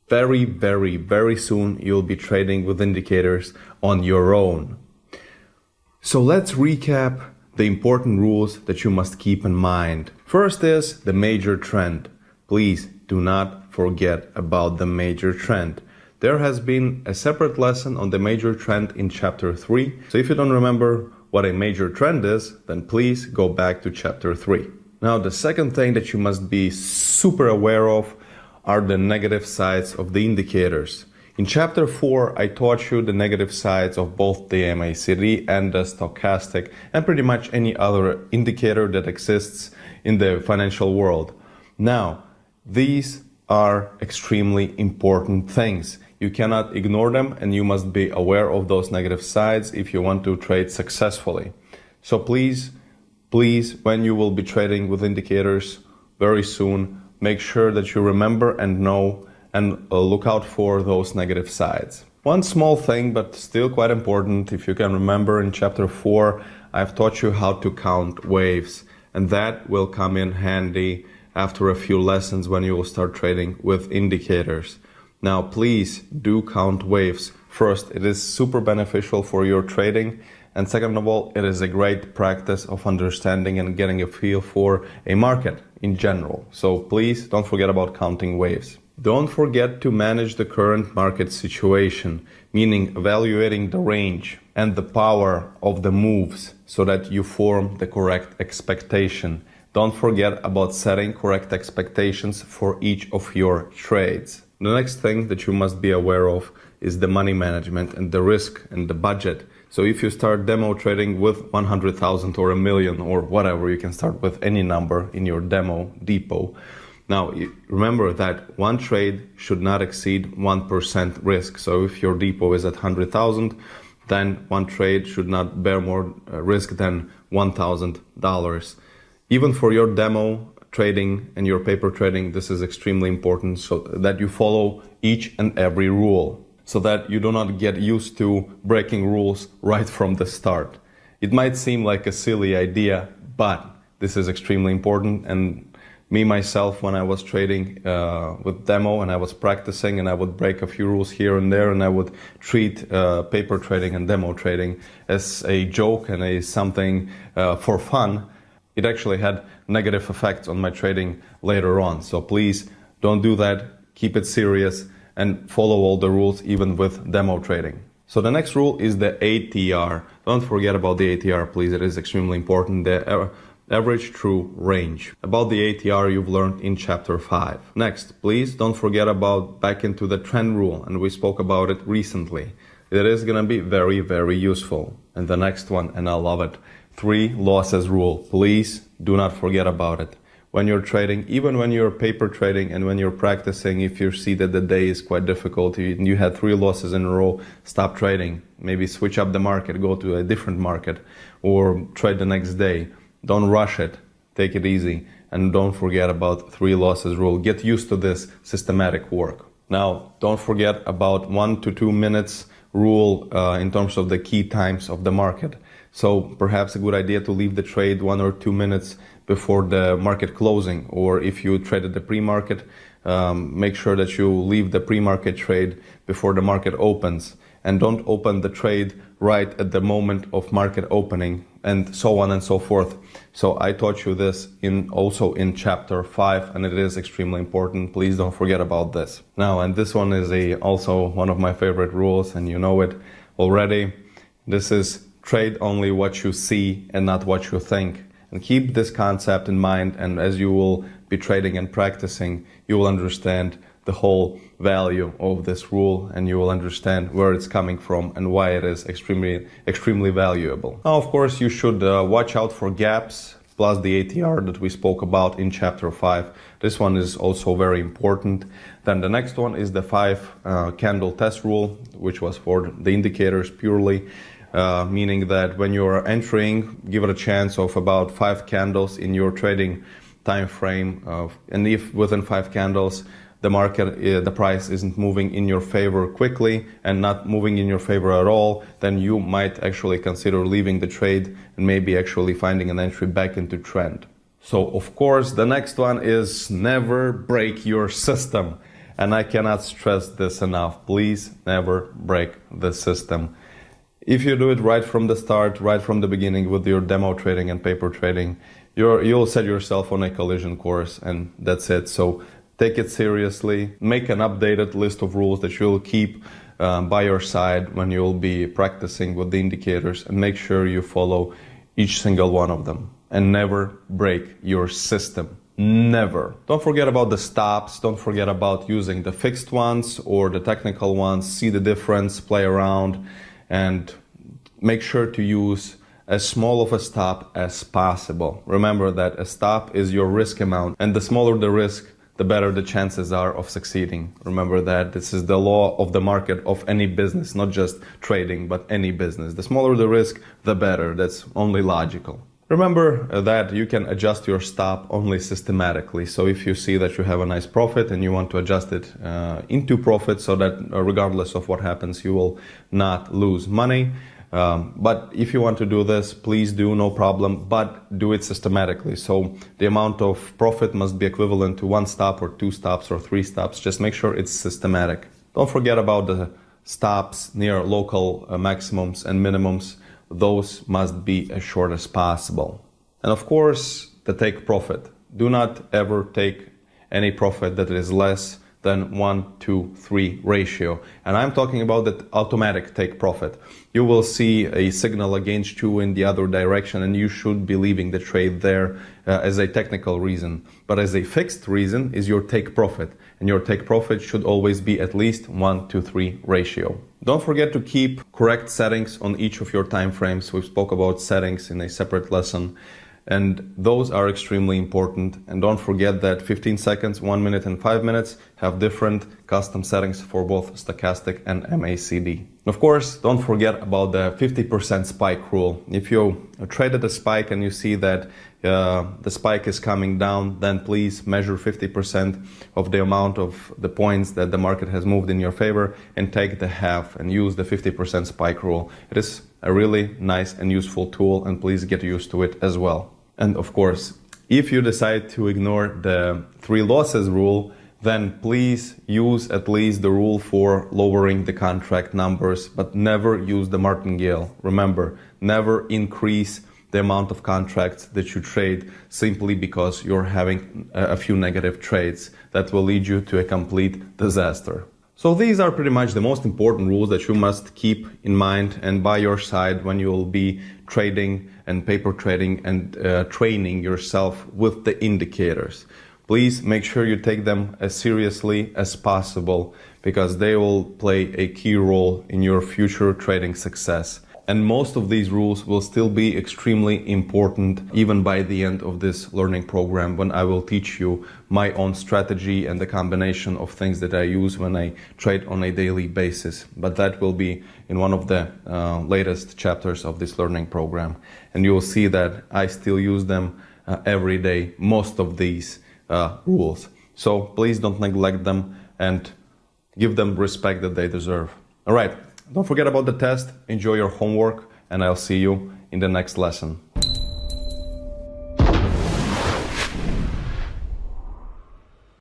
very, very, very soon you'll be trading with indicators on your own. So let's recap the important rules that you must keep in mind. First is the major trend. Please do not forget about the major trend. There has been a separate lesson on the major trend in chapter 3. So if you don't remember what a major trend is, then please go back to chapter 3. Now, the second thing that you must be super aware of are the negative sides of the indicators. In chapter 4, I taught you the negative sides of both the MACD and the stochastic and pretty much any other indicator that exists in the financial world. Now, these are extremely important things. You cannot ignore them, and you must be aware of those negative sides if you want to trade successfully. So please, when you will be trading with indicators very soon, make sure that you remember and know and look out for those negative sides. One small thing, but still quite important, if you can remember, in chapter 4, I've taught you how to count waves, and that will come in handy after a few lessons when you will start trading with indicators. Now, please do count waves. First, it is super beneficial for your trading. And second of all, it is a great practice of understanding and getting a feel for a market in general. So please don't forget about counting waves. Don't forget to manage the current market situation, meaning evaluating the range and the power of the moves so that you form the correct expectation. Don't forget about setting correct expectations for each of your trades. The next thing that you must be aware of is the money management and the risk and the budget. So if you start demo trading with 100,000 or a million or whatever, you can start with any number in your demo depot. Now, remember that one trade should not exceed 1% risk. So if your depot is at 100,000, then one trade should not bear more risk than $1,000. Even for your demo trading and your paper trading, this is extremely important, so that you follow each and every rule, so that you do not get used to breaking rules right from the start. It might seem like a silly idea, but this is extremely important. And me, myself, when I was trading with demo and I was practicing, and I would break a few rules here and there, and I would treat paper trading and demo trading as a joke and a something for fun, it actually had negative effects on my trading later on. So please don't do that. Keep it serious and follow all the rules, even with demo trading. So the next rule is the ATR. Don't forget about the ATR, please. It is extremely important. The average true range. About the ATR you've learned in chapter 5. Next, please don't forget about back into the trend rule, and we spoke about it recently. It is going to be very, very useful. And the next one, and I love it, 3 losses rule. Please do not forget about it. When you're trading, even when you're paper trading and when you're practicing, if you see that the day is quite difficult, you had 3 losses in a row, stop trading. Maybe switch up the market, go to a different market, or trade the next day. Don't rush it. Take it easy. And don't forget about 3 losses rule. Get used to this systematic work. Now, don't forget about 1 to 2 minutes rule in terms of the key times of the market. So perhaps a good idea to leave the trade 1 or 2 minutes before the market closing, or if you traded the pre-market, make sure that you leave the pre-market trade before the market opens, and don't open the trade right at the moment of market opening, and so on and so forth. So I taught you this also in chapter 5, and it is extremely important. Please don't forget about this. Now, and this one is also one of my favorite rules, and you know it already. This is trade only what you see and not what you think. And keep this concept in mind, and as you will be trading and practicing, you will understand the whole value of this rule, and you will understand where it's coming from and why it is extremely valuable. Now, of course, you should watch out for gaps, plus the ATR that we spoke about in chapter 5. This one is also very important. Then the next one is the 5 candle test rule, which was for the indicators purely. Meaning that when you are entering, give it a chance of about 5 candles in your trading time frame, and if within 5 candles the market, the price isn't moving in your favor quickly and not moving in your favor at all, then you might actually consider leaving the trade and maybe actually finding an entry back into trend. So of course the next one is never break your system. And I cannot stress this enough. Please never break the system. If you do it right from the start, right from the beginning with your demo trading and paper trading, you'll set yourself on a collision course, and that's it. So take it seriously. Make an updated list of rules that you'll keep by your side when you'll be practicing with the indicators, and make sure you follow each single one of them. And never break your system. Never. Don't forget about the stops. Don't forget about using the fixed ones or the technical ones. See the difference, play around, and make sure to use as small of a stop as possible. Remember that a stop is your risk amount, and the smaller the risk, the better the chances are of succeeding. Remember that this is the law of the market of any business, not just trading, but any business. The smaller the risk, the better. That's only logical. Remember that you can adjust your stop only systematically. So if you see that you have a nice profit and you want to adjust it into profit so that regardless of what happens, you will not lose money. But if you want to do this, please do, no problem, but do it systematically. So the amount of profit must be equivalent to 1 stop or 2 stops or 3 stops. Just make sure it's systematic. Don't forget about the stops near local maximums and minimums. Those must be as short as possible. And of course, the take profit. Do not ever take any profit that is less than 1-to-3 ratio. And I'm talking about the automatic take profit. You will see a signal against you in the other direction, and you should be leaving the trade there as a technical reason. But as a fixed reason is your take profit. And your take profit should always be at least 1-to-3 ratio. Don't forget to keep correct settings on each of your time frames. We've spoke about settings in a separate lesson, and those are extremely important. And don't forget that 15 seconds, 1 minute and 5 minutes have different custom settings for both stochastic and MACD. Of course, don't forget about the 50% spike rule. If you traded a spike and you see that the spike is coming down, then please measure 50% of the amount of the points that the market has moved in your favor and take the half and use the 50% spike rule. It is a really nice and useful tool, and please get used to it as well. And of course, if you decide to ignore the 3 losses rule, then please use at least the rule for lowering the contract numbers, but never use the martingale. Remember, never increase the amount of contracts that you trade simply because you're having a few negative trades. That will lead you to a complete disaster. So these are pretty much the most important rules that you must keep in mind and by your side when you will be trading and paper trading and training yourself with the indicators. Please make sure you take them as seriously as possible, because they will play a key role in your future trading success. And most of these rules will still be extremely important even by the end of this learning program, when I will teach you my own strategy and the combination of things that I use when I trade on a daily basis. But that will be in one of the latest chapters of this learning program. And you will see that I still use them every day, most of these rules. So please don't neglect them and give them respect that they deserve. All right. Don't forget about the test, enjoy your homework, and I'll see you in the next lesson.